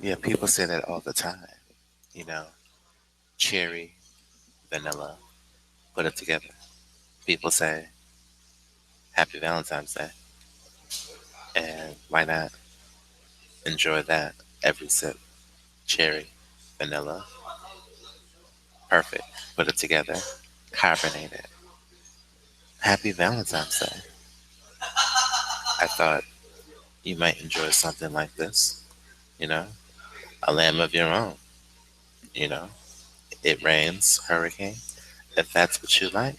Yeah, people say that all the time. You know, cherry, vanilla, put it together. People say Happy Valentine's Day, and why not enjoy that every sip? Cherry, vanilla, perfect. Put it together, carbonated. Happy Valentine's Day. I thought you might enjoy something like this. You know, a lamb of your own. You know, it rains, hurricane. If that's what you like,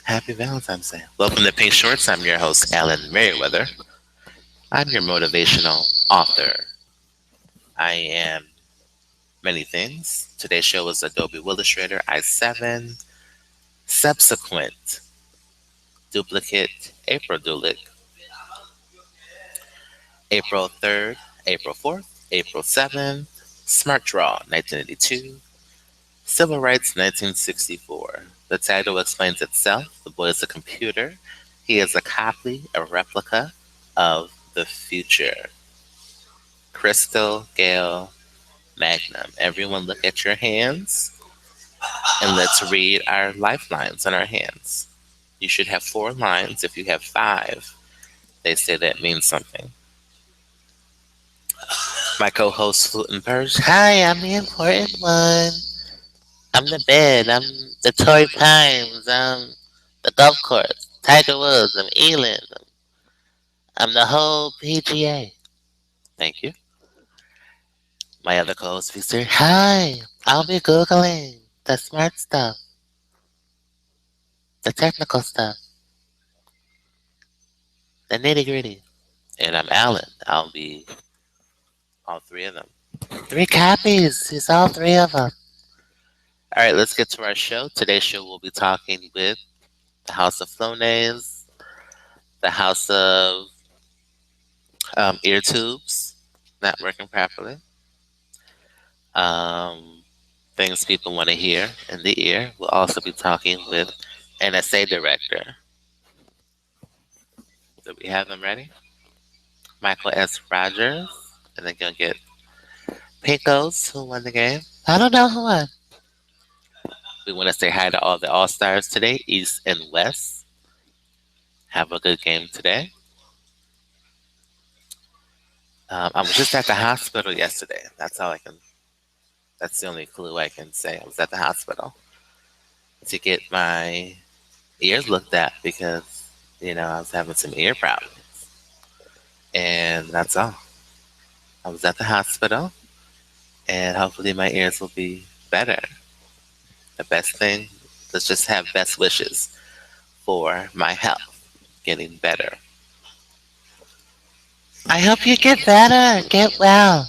Happy Valentine's Day. Welcome to Pink Shorts. I'm your host, Alan Merriweather. I'm your motivational author. I am many things. Today's show is Adobe Willustrator i7, subsequent, duplicate, April dulic, April 3rd, April 4th, April 7th, SmartDraw 1982, Civil Rights 1964. The title explains itself. The boy is a computer. He is a copy, a replica of the future. Crystal, Gale, Magnum. Everyone look at your hands and let's read our lifelines on our hands. You should have 4 lines. If you have 5, they say that means something. My co-host Flute and Purge. Hi, I'm the important one. I'm the bed. I'm the Torrey Pines. I'm the golf course. Tiger Woods. I'm Elin. I'm the whole PGA. Thank you. My other co-host Victor. Hi, I'll be googling the smart stuff, the technical stuff, the nitty gritty. And I'm Alan. I'll be all 3 of them. 3 copies. He's all 3 of them. All right, let's get to our show. Today's show we'll be talking with the House of Flonase, the House of Ear Tubes, not working properly. Um, Things people want to hear in the ear. We'll also be talking with NSA director. Do we have them ready? Michael S. Rogers, and then gonna get Pinkos, who won the game. I don't know who won. We want to say hi to all the All Stars today, East and West. Have a good game today. I was just at the hospital yesterday. That's all I can. That's the only clue I can say. I was at the hospital to get my ears looked at because I was having some ear problems, and that's all. I was at the hospital, and hopefully my ears will be better. The best thing, let's just have best wishes for my health getting better. I hope you get better, get well.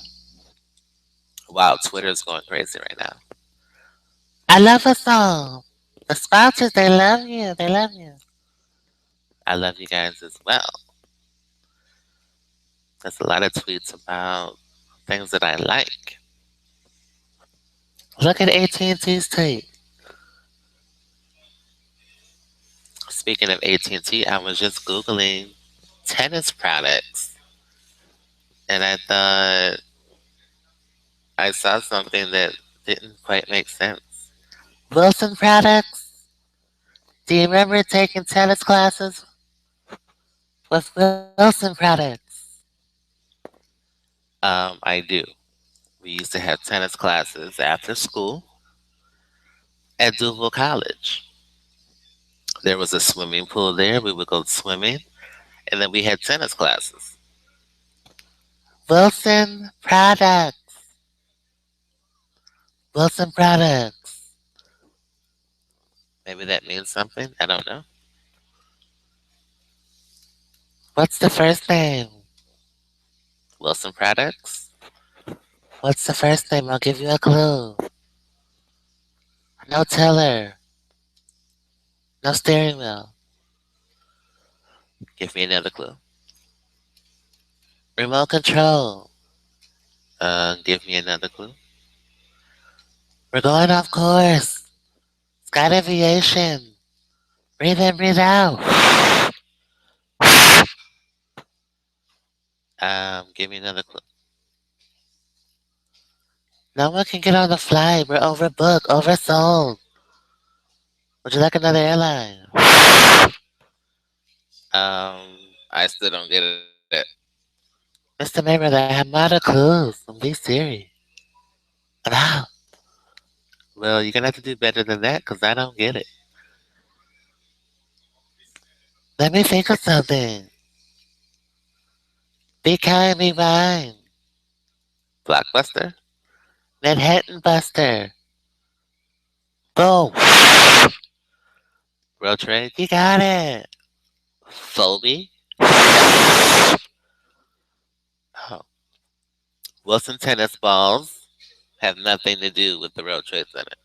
Wow, Twitter's going crazy right now. I love us all. The sponsors, they love you. They love you. I love you guys as well. There's a lot of tweets about things that I like. Look at AT&T's tweet. Speaking of AT&T, I was just Googling tennis products, and I thought I saw something that didn't quite make sense. Wilson products? Do you remember taking tennis classes with Wilson products? I do. We used to have tennis classes after school at Duval College. There was a swimming pool there. We would go swimming, and then we had tennis classes. Wilson products. Wilson products. Maybe that means something. I don't know. What's the first name? Wilson products. What's the first name? I'll give you a clue. No tiller. No steering wheel. Give me another clue. Remote control. Give me another clue. We're going off course. Sky aviation. Breathe in, breathe out. Give me another clue. No one can get on the flight. We're overbooked, oversold. Would you like another airline? I still don't get it. Mr. Mayweather, I have not a clue. Be serious. Wow. Well, you're gonna have to do better than that because I don't get it. Let me think of something. Be kind, be mine. Blockbuster? Manhattan Buster. Boom. World Trade? You got it. Phoebe? Oh. Wilson tennis balls have nothing to do with the World Trade Center.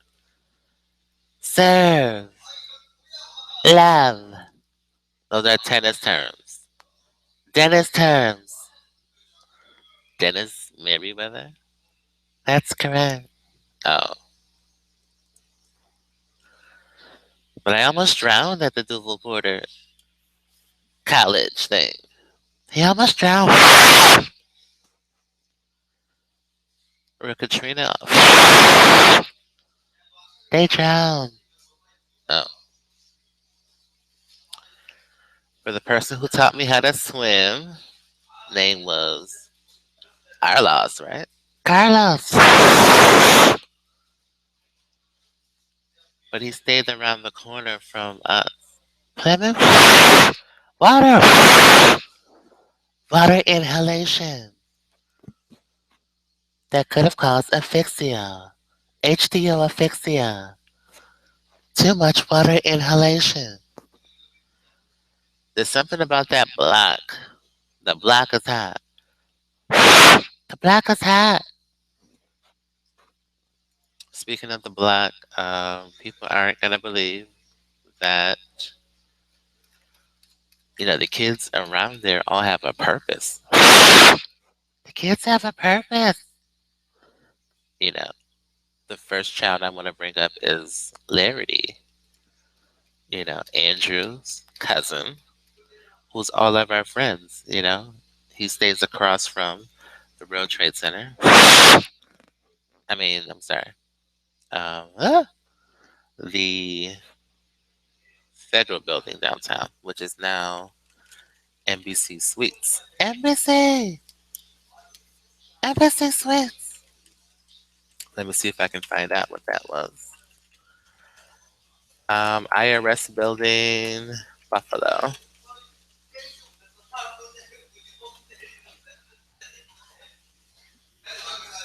Serve. Love. Those are tennis terms. Dennis terms. Dennis Merriweather? That's correct. Oh. But I almost drowned at the Duval Porter college thing. He almost drowned. Or Katrina. They drowned. Oh. For the person who taught me how to swim, name was Carlos, right? Carlos. But he stayed around the corner from us. Plymouth? Water! Water inhalation. That could have caused asphyxia. HDO asphyxia. Too much water inhalation. There's something about that block. The block is hot. The block is hot. Speaking of the block, people aren't gonna believe that the kids around there all have a purpose. The kids have a purpose. You know, the first child I want to bring up is Larry. Andrew's cousin, who's all of our friends. He stays across from the World Trade Center. I'm sorry. The federal building downtown, which is now NBC Suites. NBC Suites. Let me see if I can find out what that was. IRS building, Buffalo.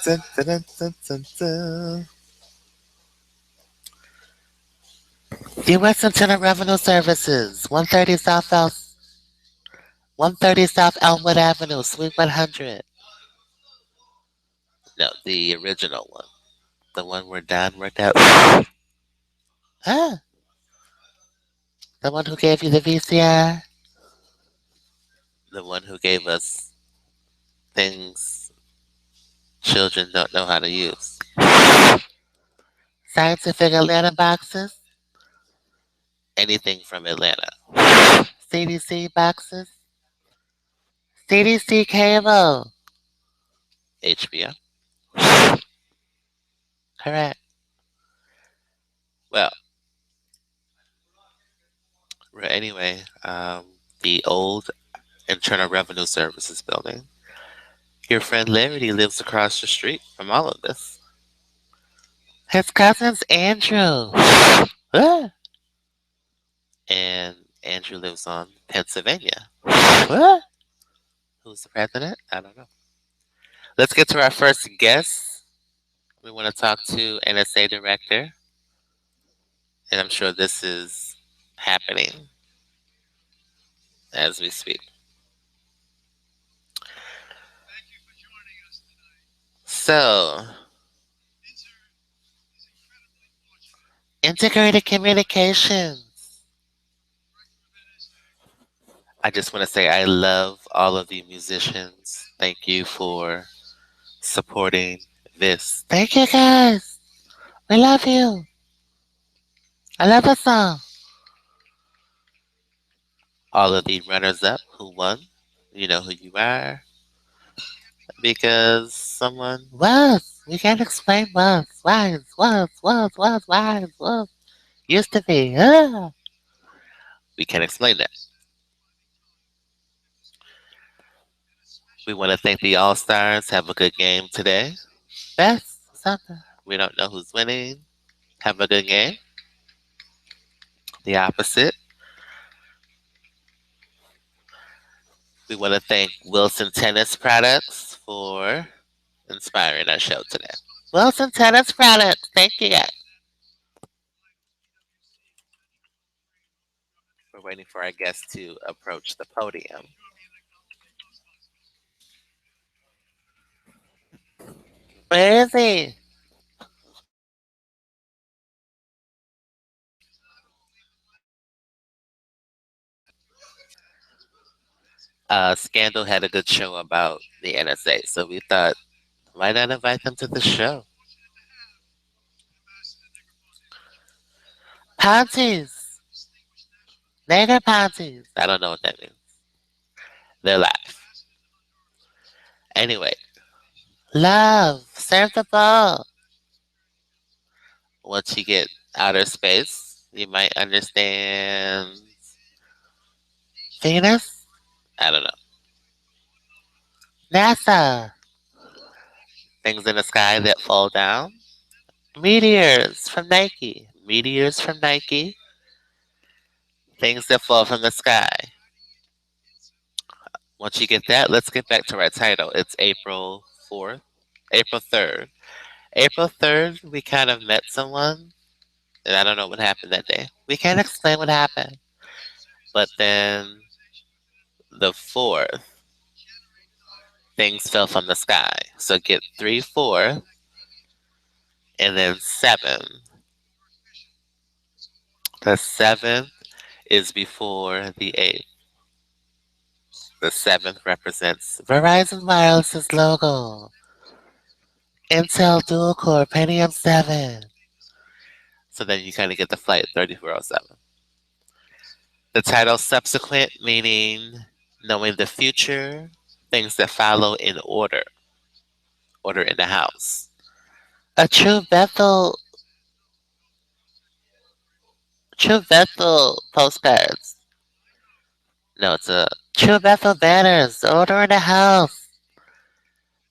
Dun, dun, dun, dun, dun, dun. U.S. Internal Revenue Services, 130 South Elmwood Avenue, Suite 100. No, the original one. The one where Don worked out. Huh? The one who gave you the VCR? The one who gave us things children don't know how to use. Scientific Atlanta boxes? Anything from Atlanta. CDC boxes? CDC cable? HBO? Correct. Well, anyway, the old Internal Revenue Services building. Your friend Larry lives across the street from all of this. His cousin's Andrew. Ah. And Andrew lives on Pennsylvania. What? Who's the president? I don't know. Let's get to our first guest. We want to talk to NSA director. And I'm sure this is happening as we speak. So, integrated communications. I just want to say I love all of the musicians. Thank you for supporting this. Thank you guys. We love you. I love the song. All of the runners up who won. You know who you are. Because someone was. We can't explain was. Used to be. We can't explain that. We want to thank the All Stars. Have a good game today. Best something. We don't know who's winning. Have a good game. The opposite. We want to thank Wilson Tennis Products for inspiring our show today. Wilson Tennis Products. Thank you guys. We're waiting for our guest to approach the podium. Where is he? Scandal had a good show about the NSA, so we thought, why not invite them to the show? Ponties. Nigger Ponties. I don't know what that means. They're live. Anyway, love. Serve the ball. Once you get outer space, you might understand Venus? I don't know. NASA. Things in the sky that fall down. Meteors from Nike. Meteors from Nike. Things that fall from the sky. Once you get that, let's get back to our title. It's April 4th, April 3rd. April 3rd, we kind of met someone, and I don't know what happened that day. We can't explain what happened. But then the 4th, things fell from the sky. So get 3, 4, and then 7. The 7th is before the 8th. The 7th represents Verizon Wireless's logo. Intel dual core Pentium 7. So then you kind of get the flight 3407. The title subsequent meaning knowing the future, things that follow in order, order in the house. A true Bethel postcards. No, it's a true Bethel banners, order in the house.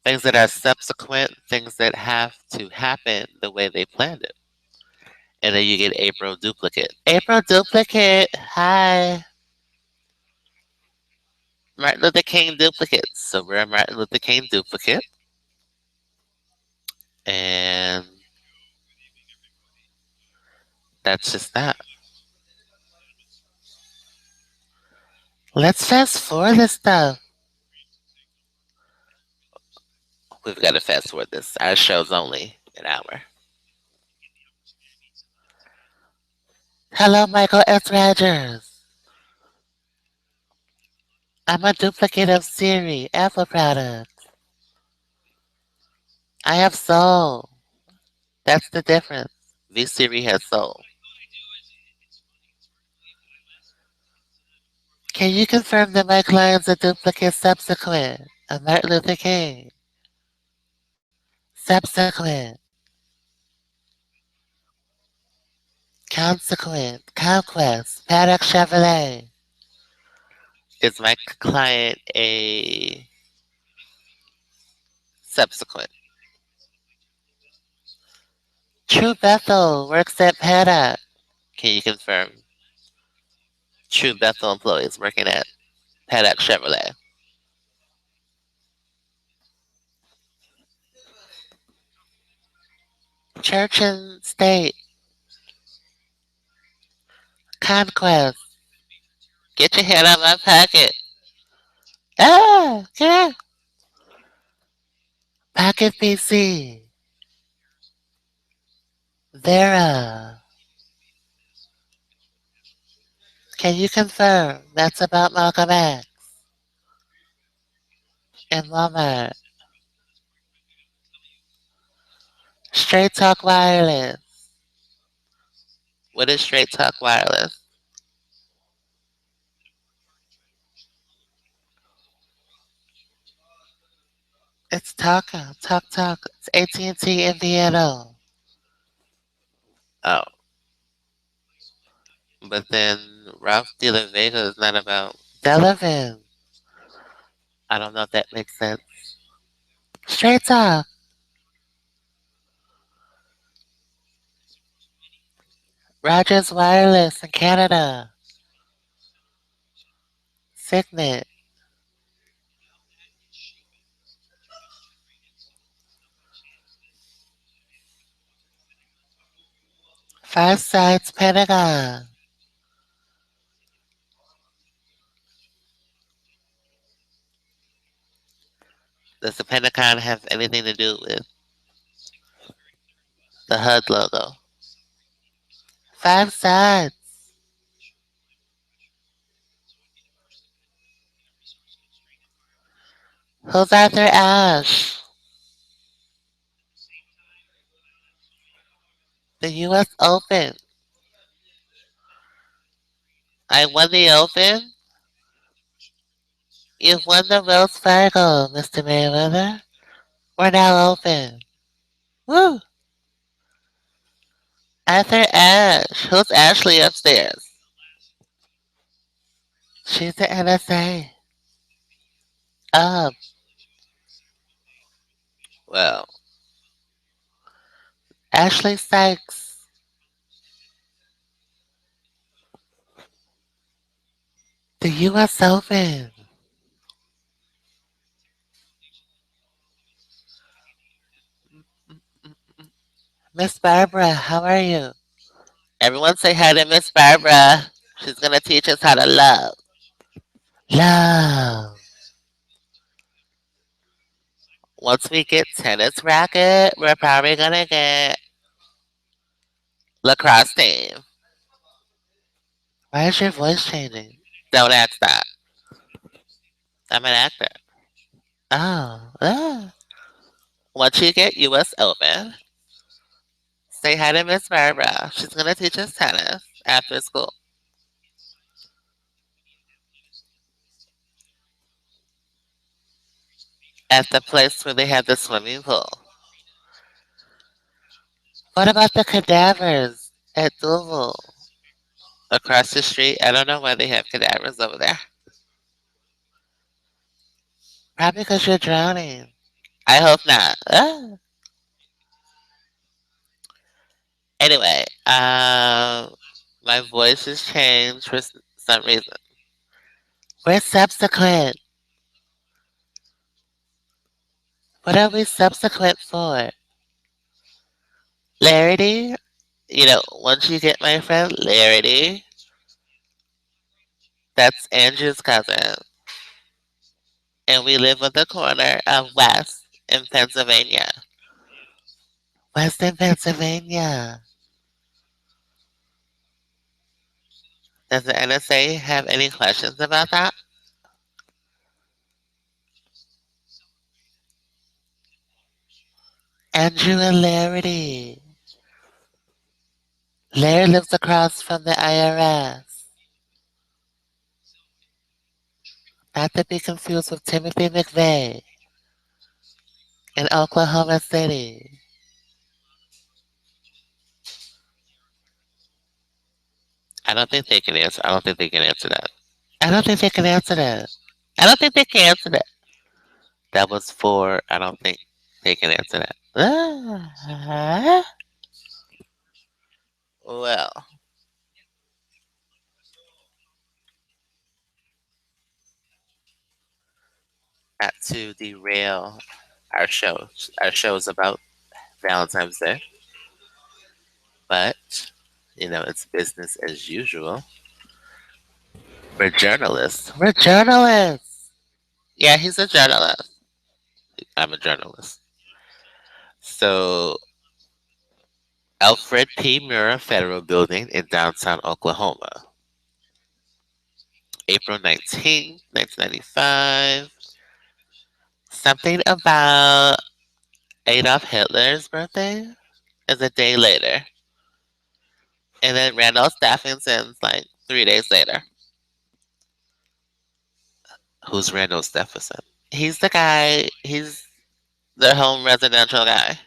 Things that are subsequent, things that have to happen the way they planned it. And then you get April duplicate. April duplicate, hi. Martin Luther King duplicates. So we're a Martin Luther King duplicate. And that's just that. Let's fast forward this stuff. We've got to fast forward this. Our show's only an hour. Hello, Michael S. Rogers. I'm a duplicate of Siri, Apple product. I have soul. That's the difference. V Siri has soul. Can you confirm that my client's a duplicate subsequent of Martin Luther King? Subsequent. Consequent. Conquest. Paddock Chevrolet. Is my client a subsequent? True Bethel works at Paddock. Can you confirm? True Bethel employees working at Paddock Chevrolet. Church and state. Conquest. Get your head out of my pocket. Ah, get out. Pocket PC. Vera. Can you confirm that's about Malcolm X and Walmart? Straight Talk Wireless. What is Straight Talk Wireless? It's Taco. Talk Talk. It's AT&T in Vienna. Oh, but then Ralph de la Vega is not about Delavan. I don't know if that makes sense. Straight Talk. Rogers Wireless in Canada. Signet. Five Sides Pentagon. Does the Pentagon have anything to do with the HUD logo? Five Sides. Who's Arthur Ashe? The U.S. Open. I won the Open. You've won the Wells Fargo, Mr. Mayweather. We're now open. Woo! Arthur Ashe. Who's Ashley upstairs? She's the NSA. Um, well, Ashley Sykes. The U.S. Open. Miss Barbara, how are you? Everyone say hi to Miss Barbara. She's gonna teach us how to love. Love. Once we get tennis racket, we're probably gonna get lacrosse team. Why is your voice changing? Don't ask that. I'm an actor. Oh, once you get US Open, say hi to Miss Barbara. She's gonna teach us tennis after school. At the place where they have the swimming pool. What about the cadavers at Louisville? Across the street? I don't know why they have cadavers over there. Probably because you're drowning. I hope not. Anyway, my voice has changed for some reason. We're subsequent. What are we subsequent for? Larity? You know, once you get my friend Larity, that's Andrew's cousin. And we live on the corner of West in Pennsylvania. Western Pennsylvania. Does the NSA have any questions about that? Andrew and Larity. Larry lives across from the IRS. Not to be confused with Timothy McVeigh in Oklahoma City. I don't think they can answer. I don't think they can answer that. I don't think they can answer that. I don't think they can answer that. That was for. I don't think they can answer that. Well, not to derail our show. Our show is about Valentine's Day, but it's business as usual. We're journalists. We're journalists. Yeah, he's a journalist. I'm a journalist. So, Alfred P. Murrah Federal Building in downtown Oklahoma, April 19th, 1995. Something about Adolf Hitler's birthday is a day later. And then Randolph Stephanson's like 3 days later. Who's Randolph Stephenson? He's the guy, he's The home residential guy.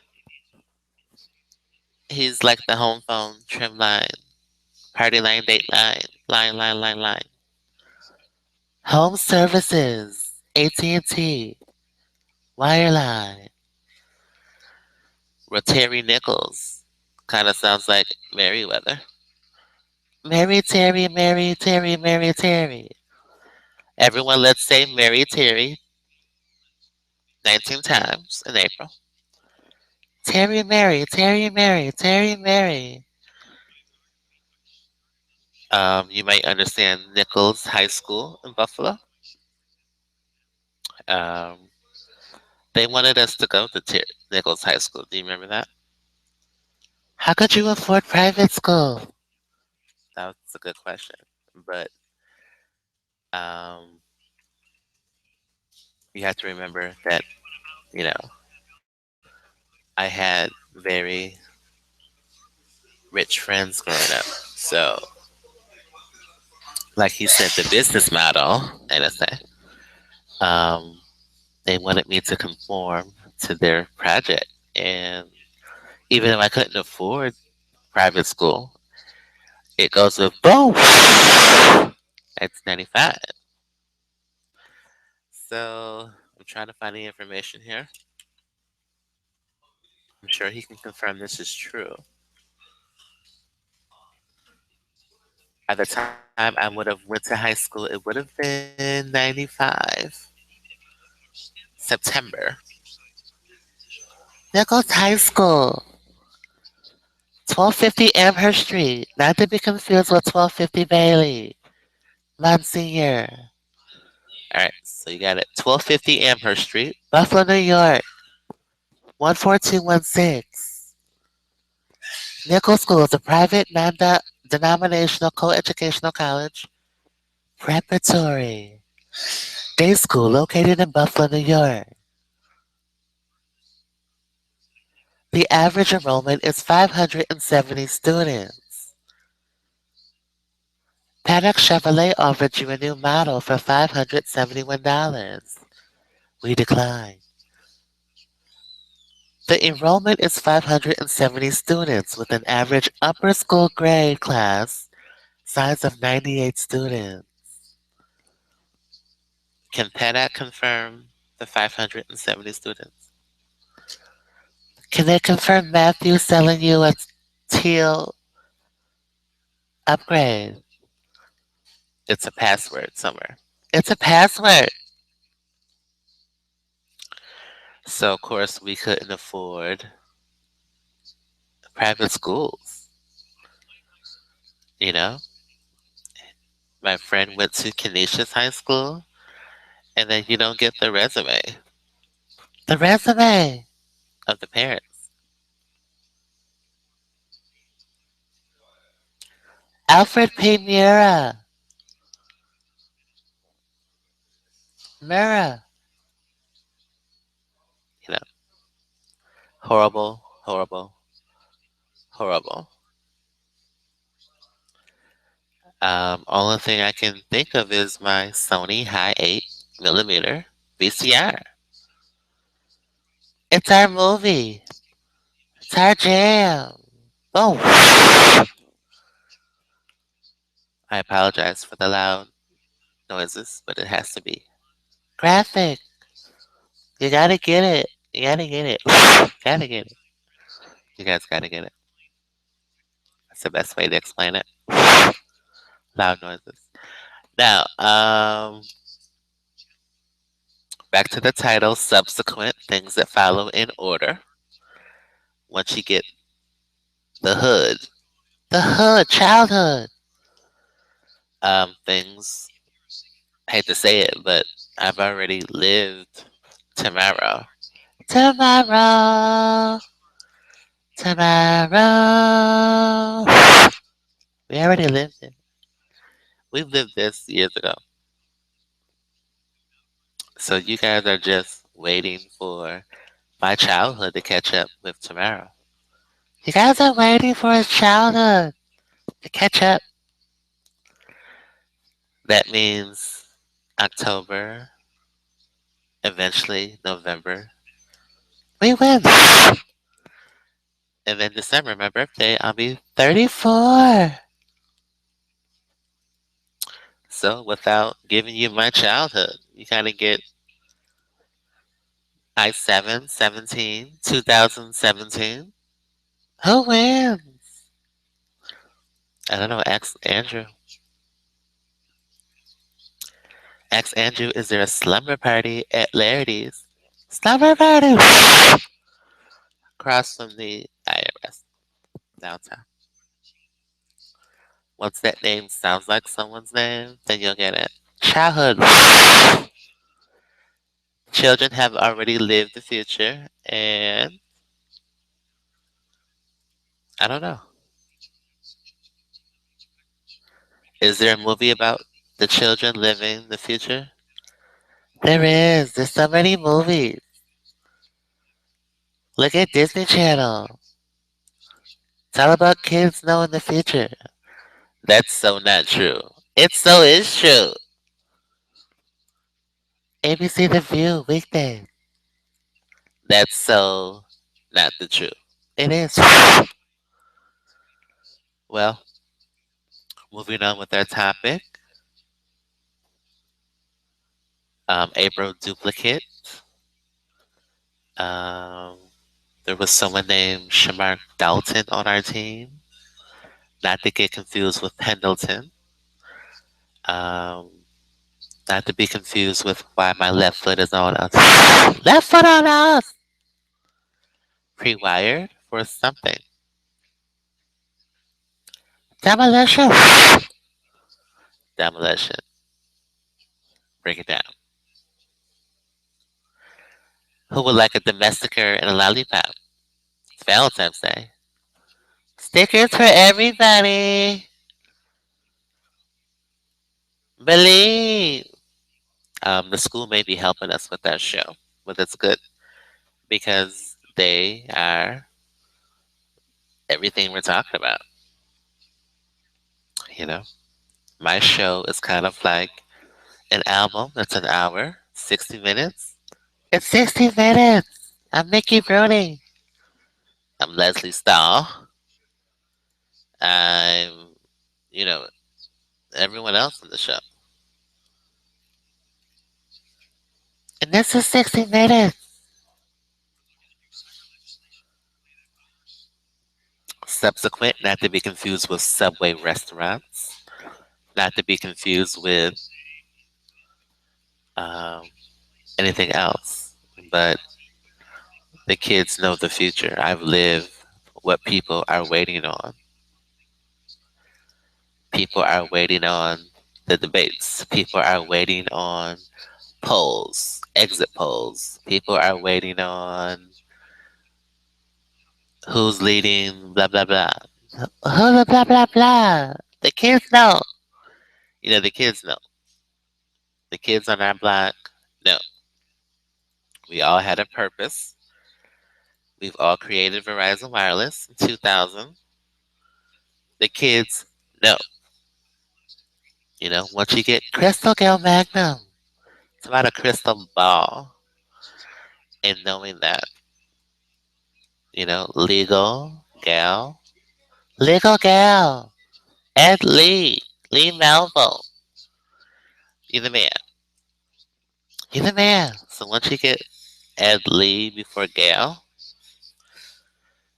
He's like the home phone, trim line, party line, date line, line. Home services, AT&T, wireline, Rotary Nichols. Kind of sounds like Merriweather. Mary Terry, Mary Terry, Mary Terry. Everyone, let's say Mary Terry 19 times in April. Terry Mary, Terry Mary, Terry Mary. You might understand Nichols High School in Buffalo. Um, they wanted us to go to Nichols High School. Do you remember that? How could you afford private school? That's a good question. But um, you have to remember that, you know, I had very rich friends growing up. So, like he said, the business model, and I say, um, they wanted me to conform to their project. And even if I couldn't afford private school, it goes with boom. It's 95. So I'm trying to find the information here. I'm sure he can confirm this is true. At the time I would have went to high school, it would have been 95 September. Nichols High School, 1250 Amherst Street, not to be confused with 1250 Bailey. Monsignor. All right, so you got it. 1250 Amherst Street, Buffalo, New York, 14216. Nichols School is a private, non-denominational co-educational college preparatory day school located in Buffalo, New York. The average enrollment is 570 students. Paddock Chevrolet offered you a new model for $571. We declined. The enrollment is 570 students with an average upper school grade class size of 98 students. Can Paddock confirm the 570 students? Can they confirm Matthew selling you a teal upgrade? It's a password somewhere. It's a password. So, of course, we couldn't afford private schools. You know, my friend went to Canisius High School, and then you don't get the resume. The resume of the parents. Alfred P. Mura. You know, horrible, horrible, horrible. Only thing I can think of is my Sony High 8 millimeter VCR. It's our movie. It's our jam. Oh, I apologize for the loud noises, but it has to be. Graphic. You gotta get it. You gotta get it. Gotta get it. You guys gotta get it. That's the best way to explain it. Loud noises. Now, back to the title, subsequent things that follow in order. Once you get the hood, childhood, things. I hate to say it, but I've already lived tomorrow. Tomorrow, tomorrow. We already lived it. We lived this years ago. So you guys are just waiting for my childhood to catch up with tomorrow. You guys are waiting for his childhood to catch up. That means October, eventually November, We win. And then December, my birthday, I'll be 34. So without giving you my childhood, you kind of get I-7, 17, 2017. Who wins? I don't know. Ask Andrew. Ask Andrew, is there a slumber party at Larity's? Slumber party! Across from the IRS downtown. Once that name sounds like someone's name, then you'll get it. Childhood. Children have already lived the future, and I don't know. Is there a movie about the children living the future? There is. There's so many movies. Look at Disney Channel. It's all about kids knowing the future. That's so not true. It so is true. ABC The View, weekday. That's so not the truth. It is. Well, moving on with our topic. April duplicate. Um, there was someone named Shamar Dalton on our team. Not to get confused with Pendleton. Um, not to be confused with why my left foot is on us. Left foot on us! Pre-wired for something. Demolition. Demolition. Break it down. Who would like a domesticator and a lollipop? It's Valentine's Day. Stickers for everybody. Believe. The school may be helping us with that show, but it's good because they are everything we're talking about. You know, my show is kind of like an album that's an hour, 60 minutes. It's 60 minutes. I'm Mickey Bruni. I'm Leslie Stahl. I'm, you know, everyone else in the show. And this is 60 minutes. Subsequent, not to be confused with Subway restaurants, not to be confused with um, anything else. But the kids know the future. I've lived what people are waiting on. People are waiting on the debates. People are waiting on polls, exit polls. People are waiting on who's leading, blah, blah, blah. Blah, blah, blah, blah. The kids know. The kids know. The kids on our block know. We all had a purpose. We've all created Verizon Wireless in 2000. The kids know. Once you get Crystal Gal Magnum, it's about a crystal ball and knowing that, legal gal, Ed Lee Melville, you're the man. You're the man. So once you get Ed Lee before Gal,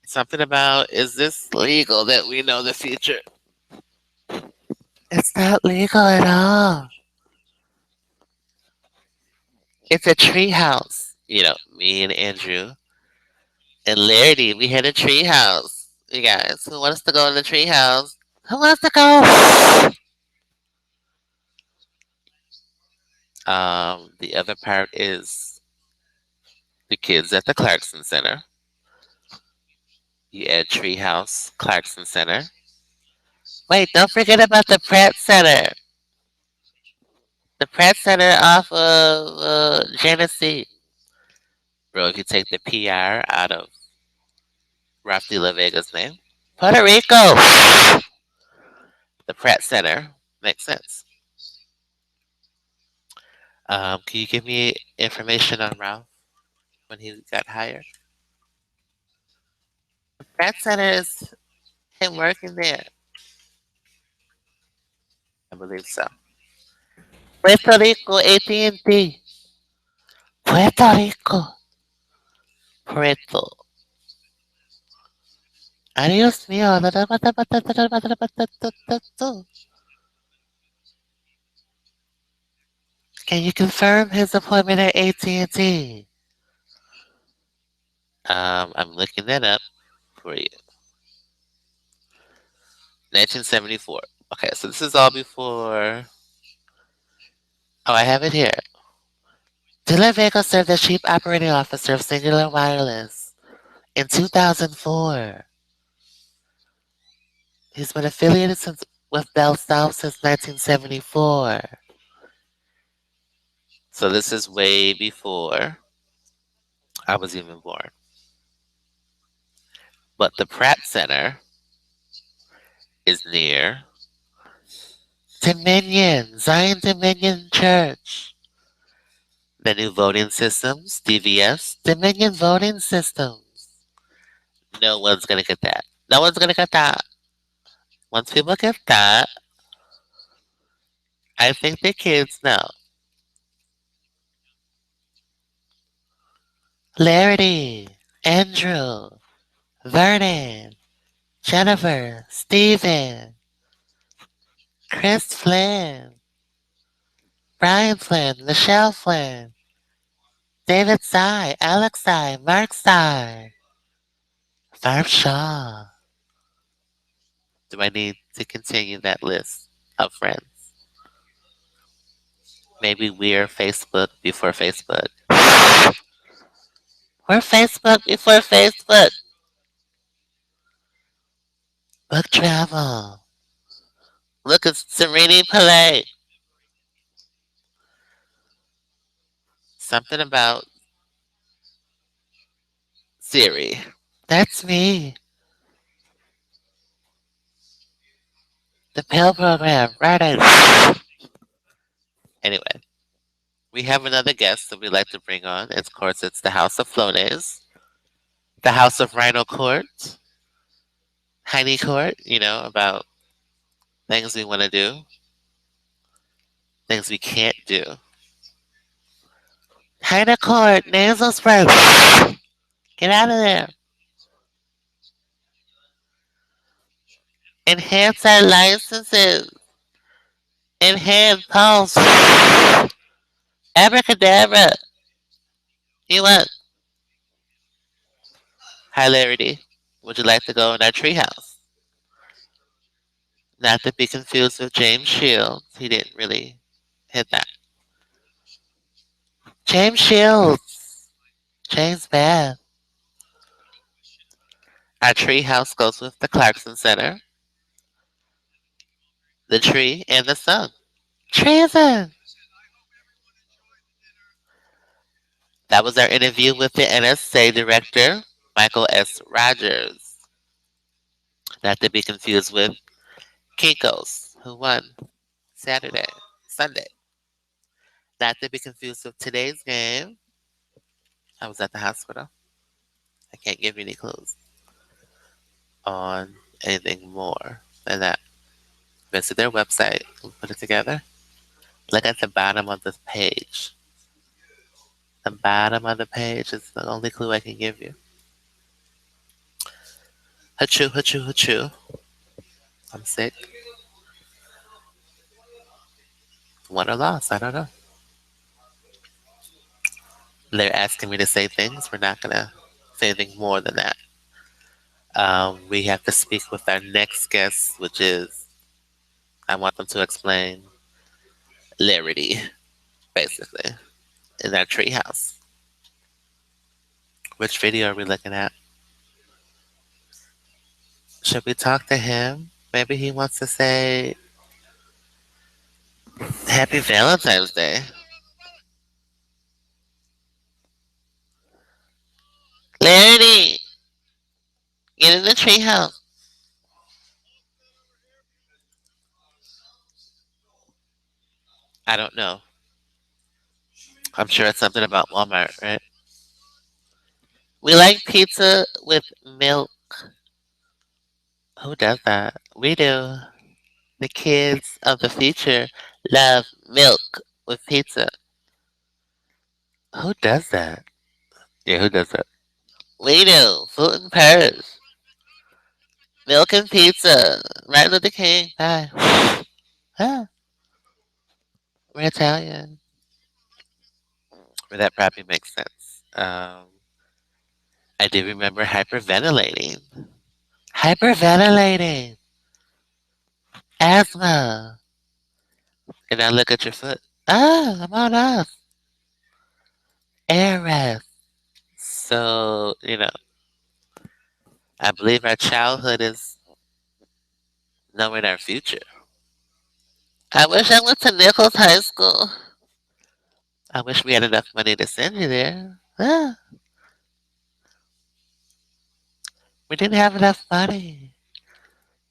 something about, is this legal that we know the future? It's not legal at all. It's a tree house. Me and Andrew and Larry, we had a tree house. You guys, who wants to go in the tree house? Who wants to go? The other part is the kids at the Clarkson Center. You add Treehouse, Clarkson Center. Wait, don't forget about the Pratt Center. The Pratt Center off of Genesee. Bro, if you take the PR out of Ralph de la Vega's name, Puerto Rico. The Pratt Center makes sense. Can you give me information on Ralph when he got hired? That center is him working there. I believe so. Puerto Rico, AT&T. Puerto Rico. Puerto. Adios mío. Can you confirm his appointment at AT&T? I'm looking that up for you. 1974. Okay, so this is all before. Oh, I have it here. Dylan Vega served as Chief Operating Officer of Singular Wireless in 2004. He's been affiliated with Bell South since 1974. So this is way before I was even born. But the Pratt Center is near Dominion, Zion Dominion Church. The new voting systems, DVS, Dominion voting systems. No one's gonna get that. No one's gonna get that. Once people get that, I think the kids know. Larity, Andrew, Vernon, Jennifer, Steven, Chris Flynn, Brian Flynn, Michelle Flynn, David Sy, Alex Sy, Mark Sy, Barb Shaw. Do I need to continue that list of friends? Maybe we're Facebook before Facebook. We're Facebook before Facebook. Book travel. Look at Serene Pillay. Something about Siri. That's me. The pill program. Right on. Anyway, we have another guest that we'd like to bring on. Of course, it's the House of Flonase, the House of Rhino Court, Heine Court, about things we want to do, things we can't do. Heine Court, nasal spray. Get out of there. Enhance our licenses. Enhance pulse. Abracadabra. You what? Hilarity. Would you like to go in our treehouse? Not to be confused with James Shields. He didn't really hit that. James Shields. James Bath. Our treehouse goes with the Clarkson Center, the tree, and the sun. Treason. That was our interview with the NSA director, Michael S. Rogers. Not to be confused with Kinko's, who won Sunday. Not to be confused with today's game. I was at the hospital. I can't give you any clues on anything more than that. Visit their website. We'll put it together. Look at the bottom of this page. The bottom of the page is the only clue I can give you. Hachoo, hachoo, hachoo. I'm sick. Won or lost, I don't know. They're asking me to say things. We're not going to say anything more than that. We have to speak with our next guest, which is, I want them to explain Larity, basically, in our treehouse. Which video are we looking at? Should we talk to him? Maybe he wants to say Happy Valentine's Day. Larity, get in the treehouse. I don't know. I'm sure it's something about Walmart, right? We like pizza with milk. Who does that? We do. The kids of the future love milk with pizza. Who does that? Yeah, who does that? We do. Food and purse. Milk and pizza. Martin Luther King. Bye. Huh, we're Italian. Well, that probably makes sense. I do remember hyperventilating. Hyperventilating. Asthma. And I look at your foot. Ah, I'm on off. Air rest. So, I believe our childhood is knowing our future. I wish I went to Nichols High School. I wish we had enough money to send you there. Ah, we didn't have enough money.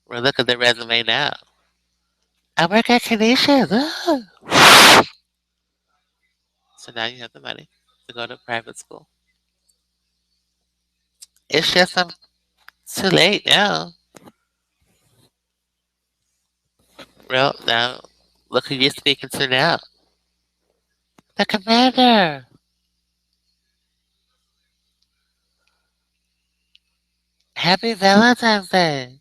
Well, look at the resume now. I work at Canisius. Ah. So now you have the money to go to private school. It's just I'm too late now. Well, now look who you're speaking to now. The commander. Happy Valentine's Day.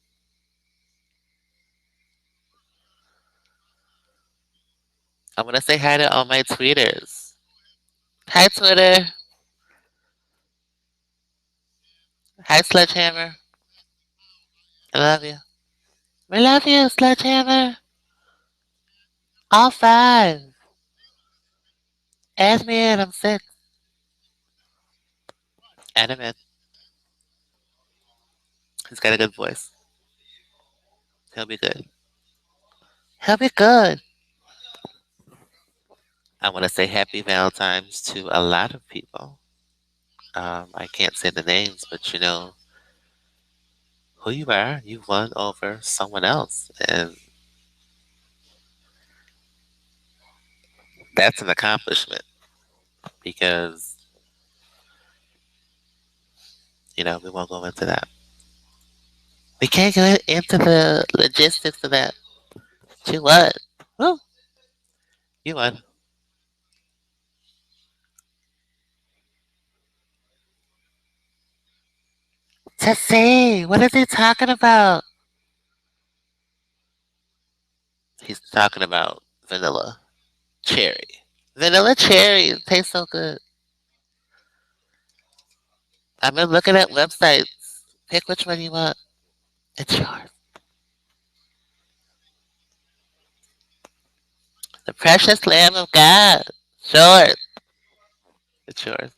I want to say hi to all my tweeters. Hi, Twitter. Hi, Sledgehammer. I love you. We love you, Sledgehammer. All five. Ask me in. I'm sick. Add him in. He's got a good voice. He'll be good. He'll be good. I want to say happy Valentine's to a lot of people. I can't say the names, but you know who you are. You won over someone else. And that's an accomplishment because, we won't go into that. We can't go into the logistics of that. You won. Woo, you won. To see, what is he talking about? He's talking about vanilla cherry. Vanilla cherry tastes so good. I've been looking at websites. Pick which one you want. It's yours. The precious Lamb of God. Sure. It's yours.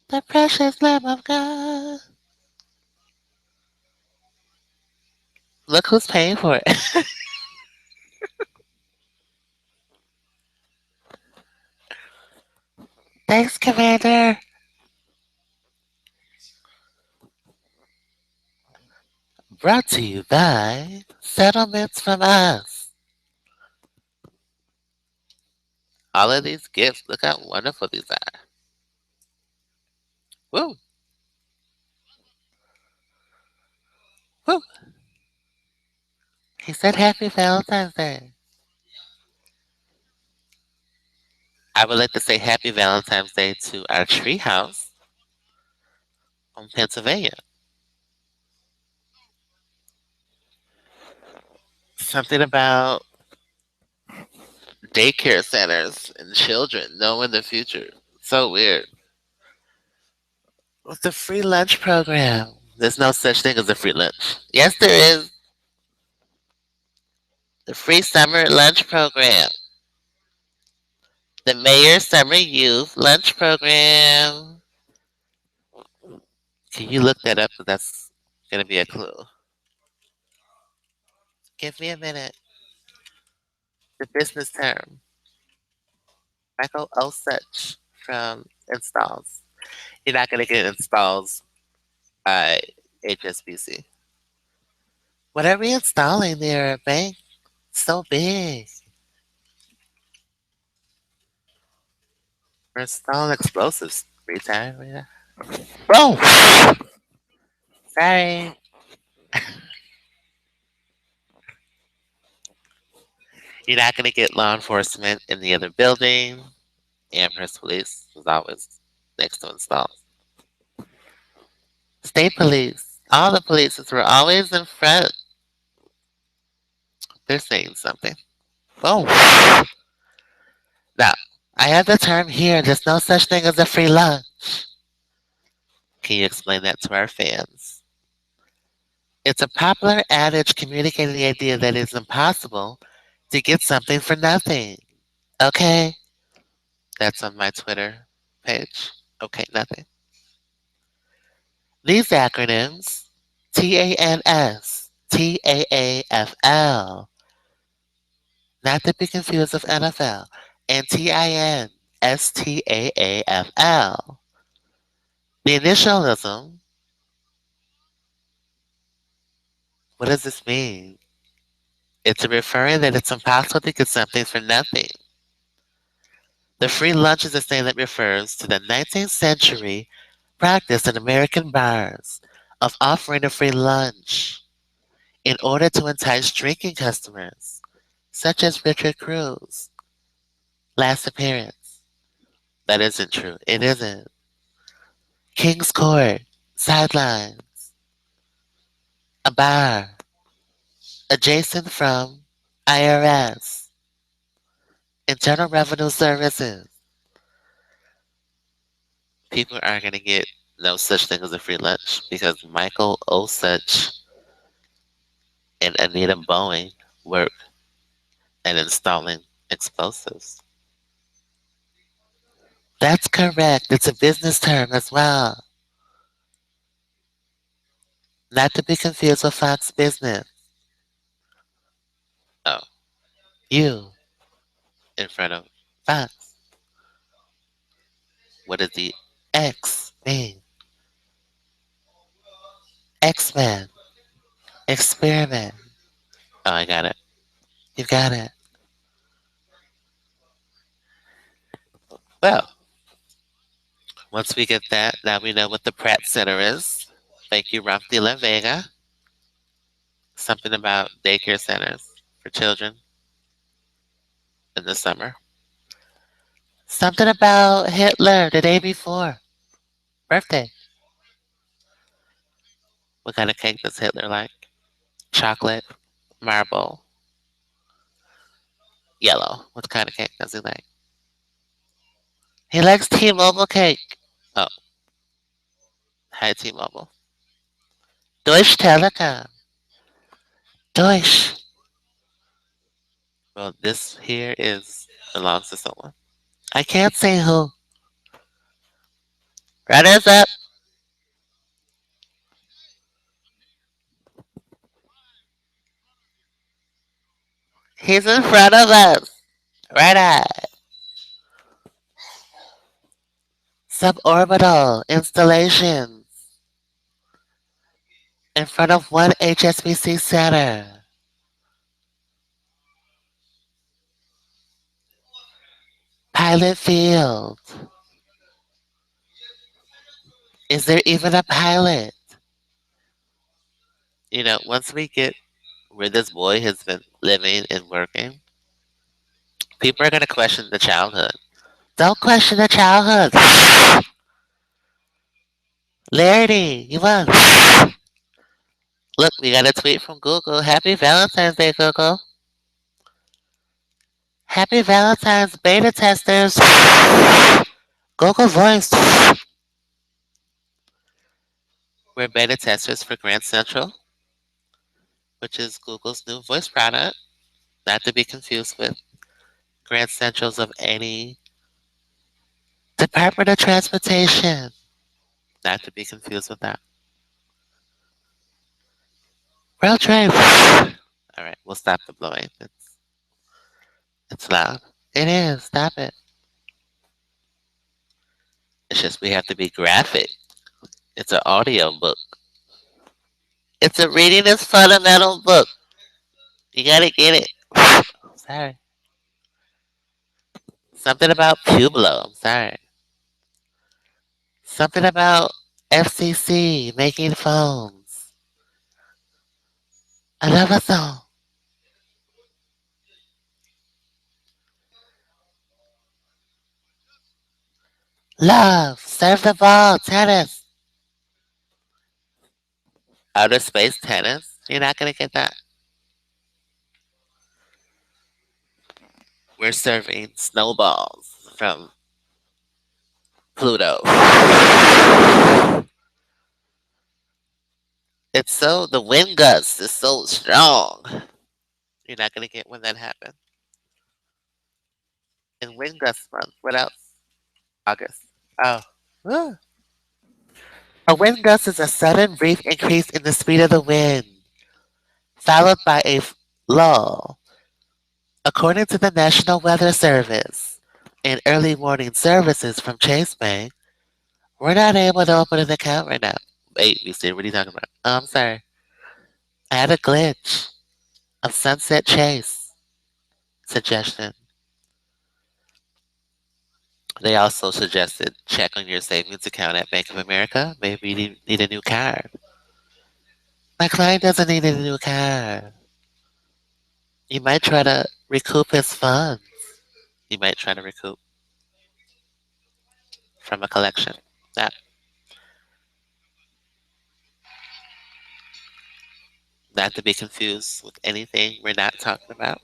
The precious Lamb of God. Look who's paying for it. Thanks, Commander. Brought to you by Settlements from Us. All of these gifts, look how wonderful these are. Woo, woo. He said happy Valentine's Day. I would like to say happy Valentine's Day to our treehouse on Pennsylvania. Something about daycare centers and children knowing the future. So weird. What's the free lunch program? There's no such thing as a free lunch. Yes, there is. The free summer lunch program. The Mayor Summer Youth Lunch Program. Can you look that up? 'Cause that's going to be a clue. Give me a minute. The business term. Michael Osich from Installs. You're not going to get installs by HSBC. What are we installing there, bank? So big. We're installing explosives. Retire. Boom! Sorry. You're not going to get law enforcement in the other building. Amherst Police was always next to install. State police, all the polices were always in front. They're saying something. Oh, now I have the term here. There's no such thing as a free lunch. Can you explain that to our fans? It's a popular adage communicating the idea that it's impossible to get something for nothing. Okay? That's on my Twitter page. Okay, nothing. These acronyms TANS, TAAFL, not to be confused with NFL, and TIN, STAAFL. The initialism, what does this mean? It's referring that it's impossible to get something for nothing. The free lunch is a saying that refers to the 19th century practice in American bars of offering a free lunch in order to entice drinking customers, such as Richard Cruz. Last appearance. That isn't true. It isn't. King's Court. Sidelines. A bar. Adjacent from IRS. Internal Revenue Services. People aren't going to get no such thing as a free lunch because Michael Osuch and Anita Boeing work at installing explosives. That's correct. It's a business term as well. Not to be confused with Fox Business. Oh, you in front of Fox. What does the X mean? X-Men. Experiment. Oh, I got it. You got it. Well, once we get that, now we know what the Pratt Center is. Thank you, Ralph de la Vega. Something about daycare centers for children in the summer. Something about Hitler the day before. Birthday. What kind of cake does Hitler like? Chocolate, marble, yellow. What kind of cake does he like? He likes T-Mobile cake. Oh, hi T-Mobile. Deutsche Telekom. Deutsch. Well, this here is belongs to someone. I can't say who. Runners up. He's in front of us. Right eye. Suborbital installations in front of one HSBC center. Pilot field. Is there even a pilot? You know, once we get where this boy has been living and working, people are going to question the childhood. Don't question the childhood. Larry, you won. Look, we got a tweet from Google. Happy Valentine's Day, Google. Happy Valentine's beta testers. Google Voice. We're beta testers for Grand Central, which is Google's new voice product, not to be confused with Grand Centrals of any Department of Transportation, not to be confused with that. Rail train. All right, we'll stop the blowing. It's loud. It is. Stop it. It's just we have to be graphic. It's an audio book. It's a reading is fundamental book. You gotta get it. Sorry. Something about Pueblo. I'm sorry. Something about FCC making phones. I love a song. Love, serve the ball, tennis. Outer space tennis? You're not gonna get that. We're serving snowballs from Pluto. It's so the wind gust is so strong. You're not gonna get when that happens. In wind gust month. What else? August. Oh. Ah. A wind gust is a sudden brief increase in the speed of the wind, followed by a lull. According to the National Weather Service and early warning services from Chase Bank, we're not able to open an account right now. Wait, you see, what are you talking about? Oh, I'm sorry. I had a glitch of Sunset Chase suggestion. They also suggested check on your savings account at Bank of America. Maybe you need a new card. My client doesn't need a new card. You might try to recoup his funds. You might try to recoup from a collection. Not, not to be confused with anything we're not talking about.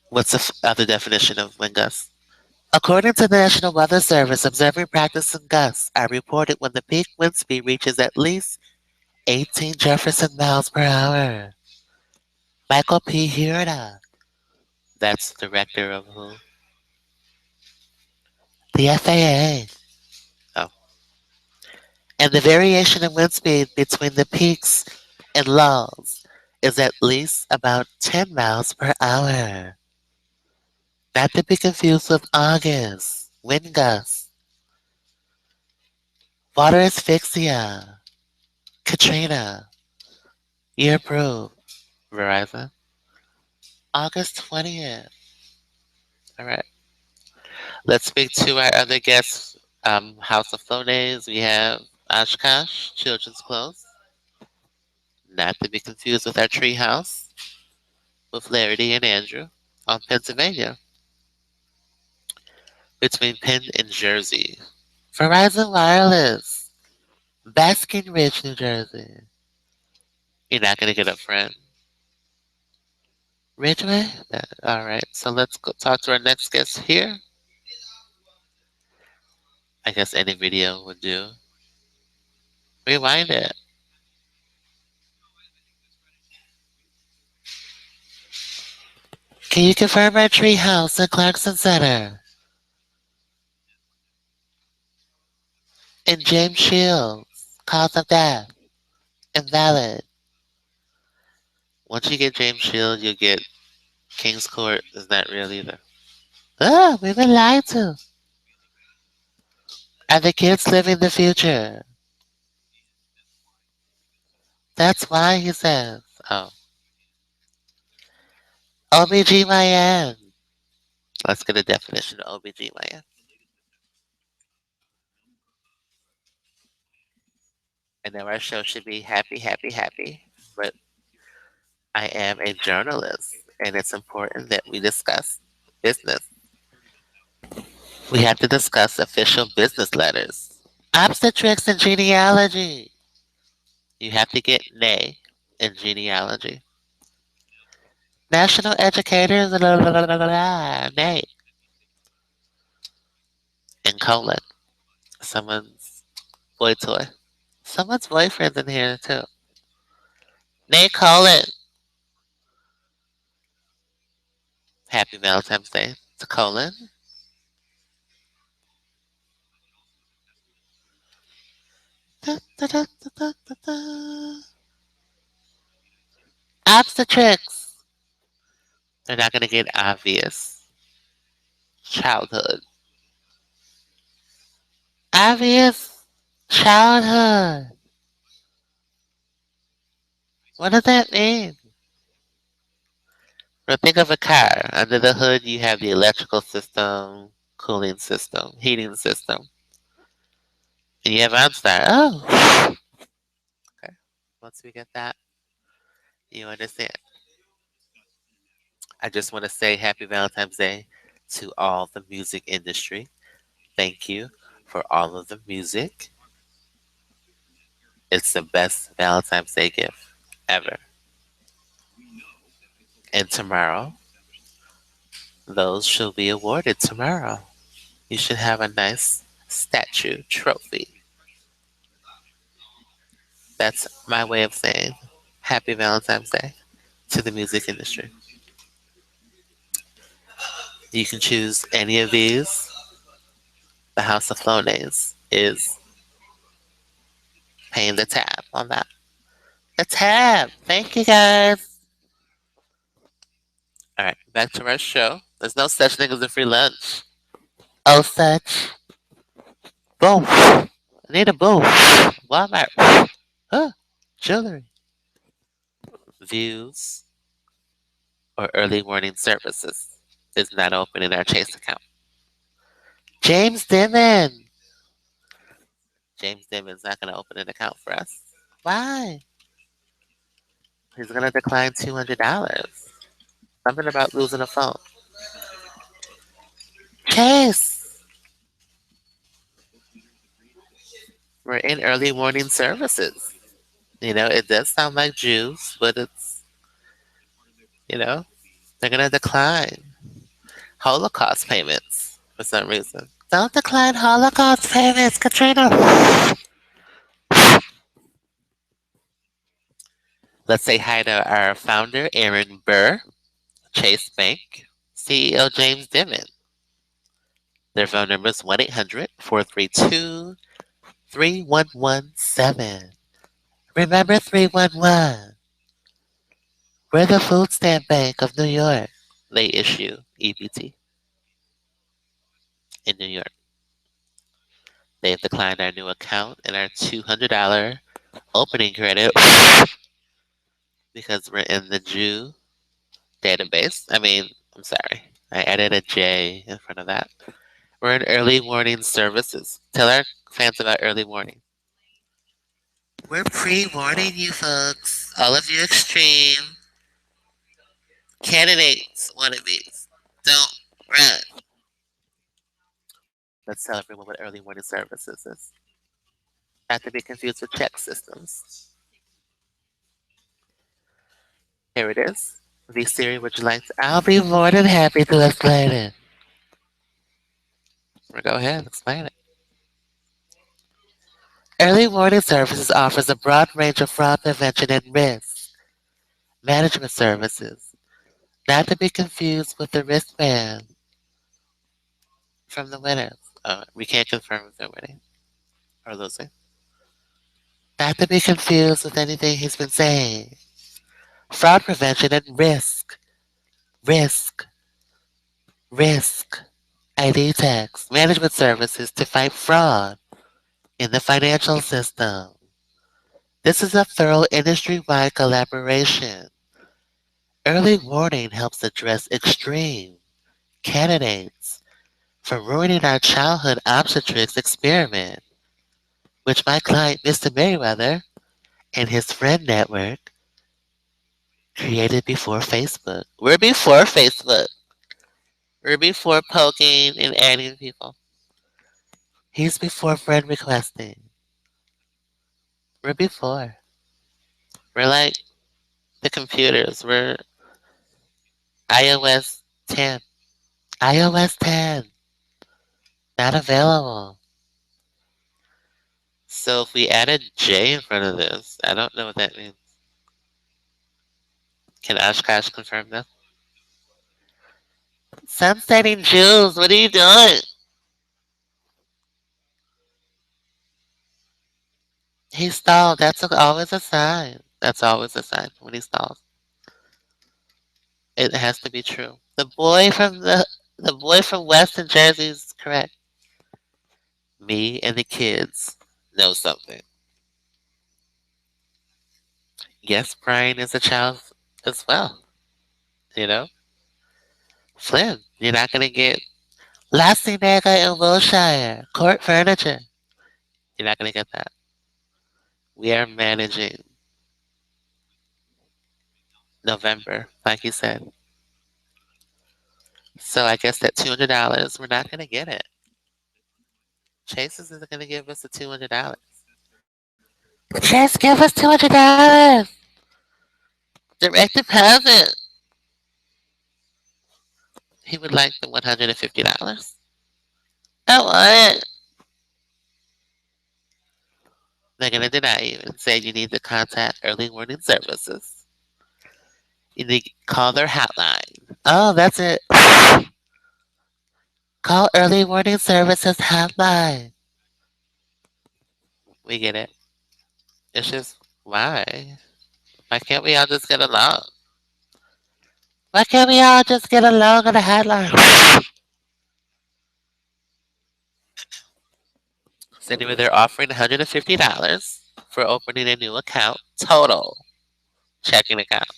What's the other definition of wind gusts? According to the National Weather Service, observing practice and gusts are reported when the peak wind speed reaches at least 18 Jefferson miles per hour. Michael P. Hirda, that's the director of who? The FAA. Oh. And the variation in wind speed between the peaks and lulls is at least about 10 miles per hour. Not to be confused with August, wind gusts, water asphyxia, Katrina, year approved, Verizon, August 20th. All right. Let's speak to our other guests. House of Flonase, we have Oshkosh, Children's Close, not to be confused with our tree house with Larity and Andrew on Pennsylvania, between Penn and Jersey. Verizon Wireless, Basking Ridge, New Jersey. You're not going to get up front. Ridgeway? All right, so let's go talk to our next guest here. I guess any video would do. Rewind it. Can you confirm our tree house at Clarkson Center? And James Shields, cause of death, invalid. Once you get James Shields, you'll get King's Court is not real either. Ah, we've been lied to. Are the kids living the future? That's why he says. Oh. OBGYN. Let's get a definition of OBGYN. I know our show should be happy, happy, happy, but I am a journalist and it's important that we discuss business. We have to discuss official business letters. Obstetrics and genealogy. You have to get NA in genealogy. National educators, NA. And colon. Someone's boy toy. Someone's boyfriend's in here too. Nay colon. Happy Valentine's Day to colon. Da, da, da, da, da, da, da. Obstetrics. They're not gonna get obvious. Childhood. Obvious childhood. What does that mean? Well, think of a car. Under the hood, you have the electrical system, cooling system, heating system. And you have OnStar. Oh, okay. Once we get that, you understand. I just want to say happy Valentine's Day to all the music industry. Thank you for all of the music. It's the best Valentine's Day gift ever. And tomorrow, those shall be awarded tomorrow. You should have a nice statue trophy. That's my way of saying happy Valentine's Day to the music industry. You can choose any of these. The House of Flonase is paying the tab on that. The tab. Thank you guys. All right, back to our show. There's no such thing as a free lunch. Oh, such. Boom. I need a boom. Walmart. Huh. Jewelry. Views or early warning services is not open in our Chase account. James Dimon. James Dimon's not going to open an account for us. Why? He's going to decline $200. Something about losing a phone. Chase. We're in early morning services. It does sound like Jews, but you know, they're going to decline Holocaust payments for some reason. Don't decline Holocaust payments, Katrina. Let's say hi to our founder, Aaron Burr, Chase Bank, CEO James Dimon. Their phone number is 1-800-432-3117. Remember 311. We're the Food Stamp Bank of New York. They issue EBT in New York. They've declined our new account and our $200 opening credit because we're in the Jew database. I'm sorry. I added a J in front of that. We're in early morning services. Tell our fans about early morning. We're pre-warning you folks. All of you extreme candidates, wannabes. Don't run. Let's tell everyone what early morning services is. Not to be confused with check systems. Here it is. V Siri, would you like to? I'll be more than happy to explain it. Go ahead, explain it. Early warning services offers a broad range of fraud prevention and risk management services, not to be confused with the wristband from the winners. Oh, we can't confirm if they're winning or losing. Not to be confused with anything he's been saying. Fraud prevention and risk, risk. ID tax management services to fight fraud in the financial system. This is a thorough industry-wide collaboration. Early warning helps address extreme candidates for ruining our childhood obstetrics experiment, which my client, Mr. Merriweather, and his friend network created before Facebook. We're before Facebook. We're before poking and adding people. He's before friend requesting. We're before. We're like the computers. We're iOS 10. iOS 10. Not available. So if we add a J in front of this, I don't know what that means. Can Oshkosh confirm that? Sunsetting Jules, what are you doing? He stalled. Always a sign. That's always a sign when he stalls. It has to be true. The boy from Western Jersey is correct. Me and the kids know something. Yes, Brian is a child as well. You know? Flynn, you're not gonna get Lassie Nega in Wilshire. Court furniture. You're not gonna get that. We are managing. November, like you said. So I guess that $200, we're not going to get it. Chase isn't going to give us the $200. Chase, give us $200. Direct deposit. He would like the $150. I want it. They're going to deny you and say you need to contact early warning services. You need to call their hotline. Oh, that's it. Call early warning services hotline. We get it. It's just, why? Why can't we all just get along? Why can't we all just get along on the hotline? So anyway, they're offering $150 for opening a new account, total checking account.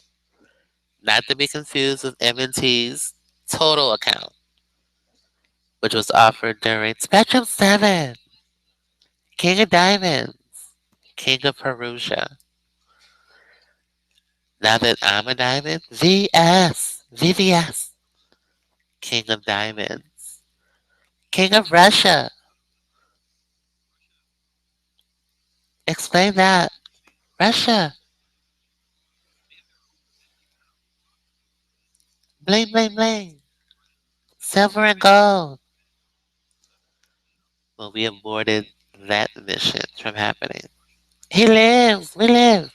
Not to be confused with M&T's total account, which was offered during Spectrum 7, King of Diamonds, King of Perusia. Now that I'm a diamond, VVS, King of Diamonds, King of Russia. Explain that. Russia. Bling, bling, bling. Silver and gold. Well, we aborted that mission from happening. He lives. We live.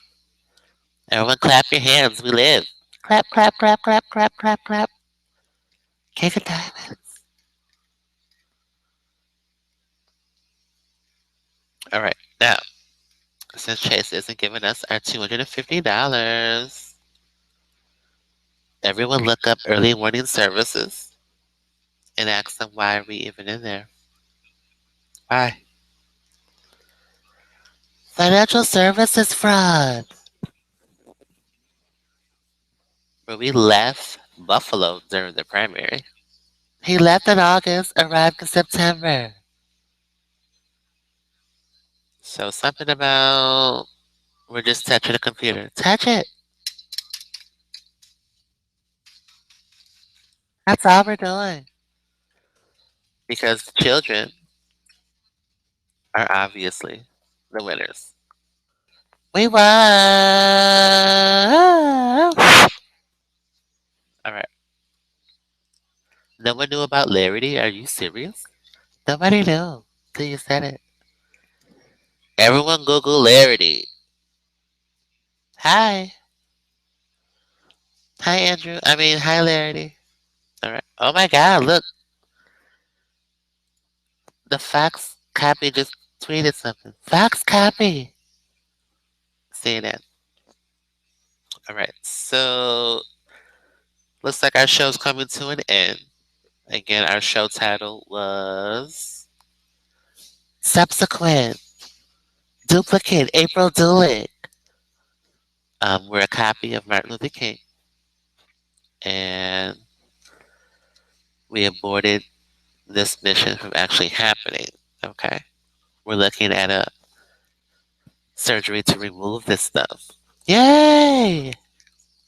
Everyone clap your hands. We live. Clap, clap, clap, clap, clap, clap, clap. King of Diamonds. All right. Now, since Chase isn't giving us our $250, everyone look up early warning services and ask them why are we even in there? Why? Financial services fraud. But we left Buffalo during the primary. He left in August, arrived in September. So something about we're just touching the computer. Touch it. That's all we're doing. Because the children are obviously the winners. We won. All right. No one knew about Larity. Are you serious? Nobody knew till you said it. Everyone Google Larity. Hi. Hi, Andrew. Hi, Larity. All right. Oh my God! Look, the fax copy just tweeted something. Fax copy. CNN. All right. So looks like our show's coming to an end. Again, our show title was Subsequent Duplicate April Dulic. We're a copy of Martin Luther King, and we aborted this mission from actually happening. Okay, we're looking at a surgery to remove this stuff. Yay!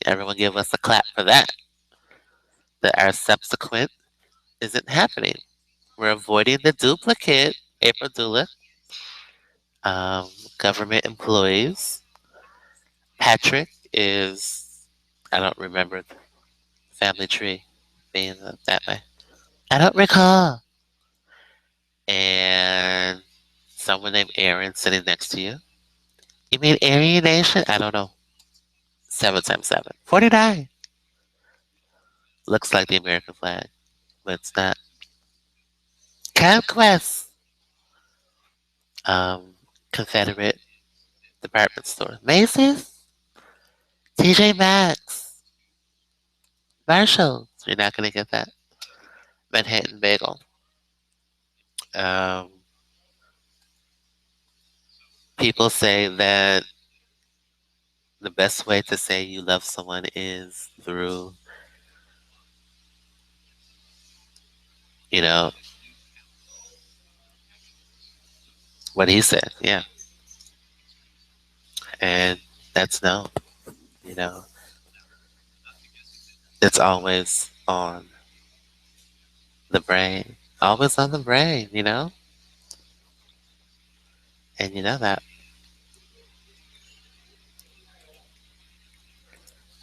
Everyone give us a clap for that. That our subsequent isn't happening. We're avoiding the duplicate April Dulic. Government employees. Patrick is, I don't remember the family tree being that way. I don't recall. And someone named Aaron sitting next to you. You mean Aryan Nation? I don't know. 7 times 7. 49. Looks like the American flag, but it's not. Conquest. Confederate department store. Macy's. TJ Maxx. Marshalls. You're not going to get that. Manhattan Bagel. Um, People say that the best way to say you love someone is through, you know, what he said. Yeah. And that's no, you know. It's always on the brain. Always on the brain, you know? And you know that.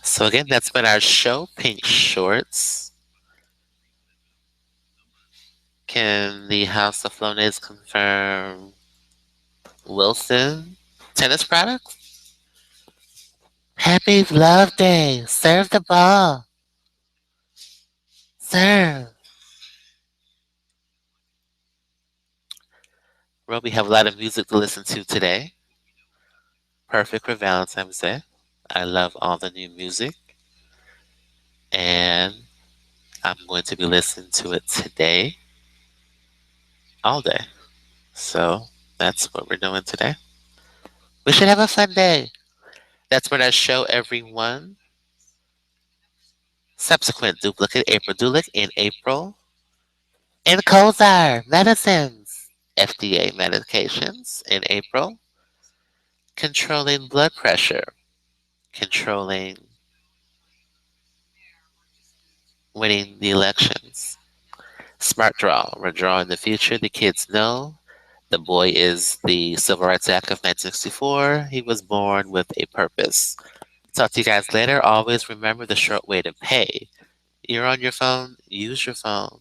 So again, that's been our show, Pink Shorts. Can the House of Flonase confirm Wilson tennis products? Happy Love Day. Serve the ball. Serve. Well, we have a lot of music to listen to today. Perfect for Valentine's Day. I love all the new music. And I'm going to be listening to it today, all day. So that's what we're doing today. We should have a fun day. That's been our show, everyone. Subsequent duplicate April Dulic in April. And Cozar medicines. FDA medications in April. Controlling blood pressure. Controlling winning the elections. SmartDraw. We're drawing the future. The kids know. The boy is the Civil Rights Act of 1964. He was born with a purpose. Talk to you guys later. Always remember the short way to pay. You're on your phone, use your phone.